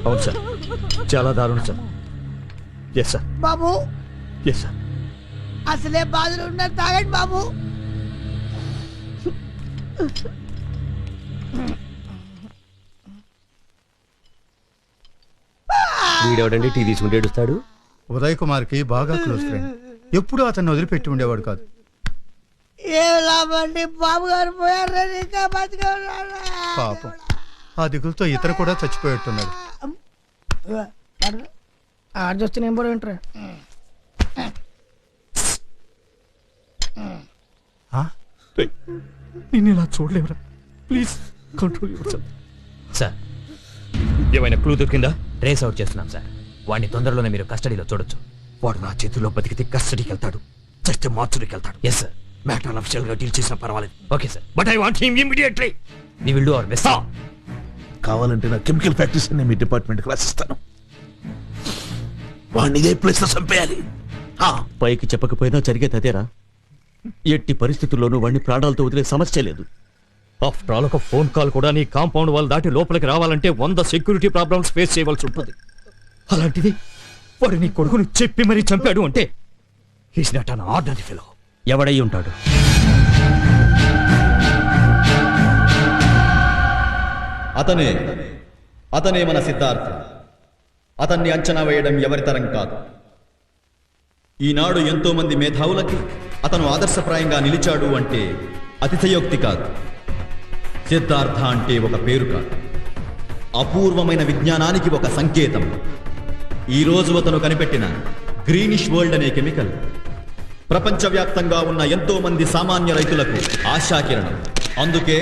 అవును సార్, చాలా దారుణం సార్. Yes sir. బాబు ఎస్ సార్. అసలే బాధలు ఉన్నారు, తాగండి బాబు. వీడెవడండి టీ తీసుకుంటే ఏడుస్తాడు? ఉదయ్ కుమార్కి బాగా క్లోజ్ ఫ్రెండ్. ఎప్పుడు అతన్ని వదిలిపెట్టి ఉండేవాడు కాదు. ఏం లాభండి, బాబు గారు పోయారు, ఇంకా బతికే ఉన్నారా? పాపం, ఆ దిగులతో ఇతర కూడా చచ్చిపోయేట్టున్నాడు. చూస్తే నేను కూడా వింటారా? నేను ఇలా చూడలేవురా, ప్లీజ్ కంట్రోల్ యువర్. సార్, ఏమైనా క్లూ దొరికిందా? ట్రేస్ అవుట్ చేస్తున్నాం సార్. వాడిని తొందరలోనే మీరు కస్టడీలో చూడొచ్చు. వాడు నా చేతిలో బతికితే కస్టడీకి వెళ్తాడు, చస్తే మార్చుడికి వెళ్తాడు. Yes sir. మ్యాటర్ అఫిషియల్ గా డీల్ చేసినా పర్వాలేదు. Okay sir. But I want him immediately. We will do our best. కావాలంటే నా కెమికల్ ఫ్యాక్టరీస్ అన్ని మీ డిపార్ట్మెంట్కి రాసిస్తాను. వాడిని ఇదే ప్లేస్ లో చంపేయాలి. పైకి చెప్పకపోయినా జరిగేది అదేరా. ఎట్టి పరిస్థితుల్లోనూ వాడిని ప్రాణాలతో వదిలే సమస్య లేదు. ఆఫ్టర్ ఆల్ ఒక ఫోన్ కాల్ కూడా నీ కాంపౌండ్ వాళ్ళు దాటి లోపలికి రావాలంటే 100 సెక్యూరిటీ ప్రాబ్లమ్స్ ఫేస్ చేయవలసి ఉంటుంది. అలాంటిది వాడు నీ కొడుకుని చెప్పి మరీ చంపాడు అంటే he's not an ordinary fellow. ఎవడై ఉంటాడు? అతనే మన సిద్ధార్థ. అతన్ని అంచనా వేయడం ఎవరి తరం కాదు. ఈనాడు ఎంతో మంది మేధావులకి అతను ఆదర్శప్రాయంగా నిలిచాడు అంటే అతిశయోక్తి కాదు. సిద్ధార్థ అంటే ఒక పేరు కాదు, అపూర్వమైన విజ్ఞానానికి ఒక సంకేతం. ఈరోజు అతను కనిపెట్టిన గ్రీనిష్ వరల్డ్ అనే కెమికల్ ప్రపంచవ్యాప్తంగా ఉన్న ఎంతో మంది సామాన్య రైతులకు ఆశాకిరణం. అందుకే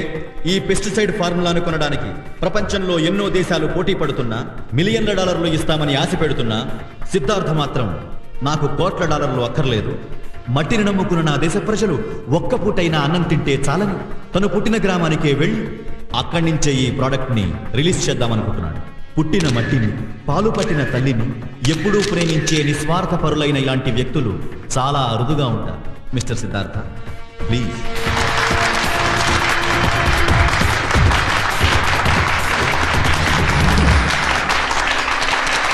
ఈ పెస్టిసైడ్ ఫార్ములాను కొనడానికి ప్రపంచంలో ఎన్నో దేశాలు పోటీ పడుతున్నా, మిలియన్ల డాలర్లు ఇస్తామని ఆశ పెడుతున్నా, సిద్ధార్థ మాత్రం నాకు కోట్ల డాలర్లు అక్కర్లేదు, మట్టిని నమ్ముకున్న నా దేశ ప్రజలు ఒక్క పూటైనా అన్నం తింటే చాలని తను పుట్టిన గ్రామానికే వెళ్ళి అక్కడి నుంచే ఈ ప్రోడక్ట్ని రిలీజ్ చేద్దామనుకుంటున్నాడు. పుట్టిన మట్టిని, పాలు పట్టిన తల్లిని ఎప్పుడూ ప్రేమించే నిస్వార్థ పరులైన ఇలాంటి వ్యక్తులు చాలా అరుదుగా ఉంటారు. Mister Siddhartha, please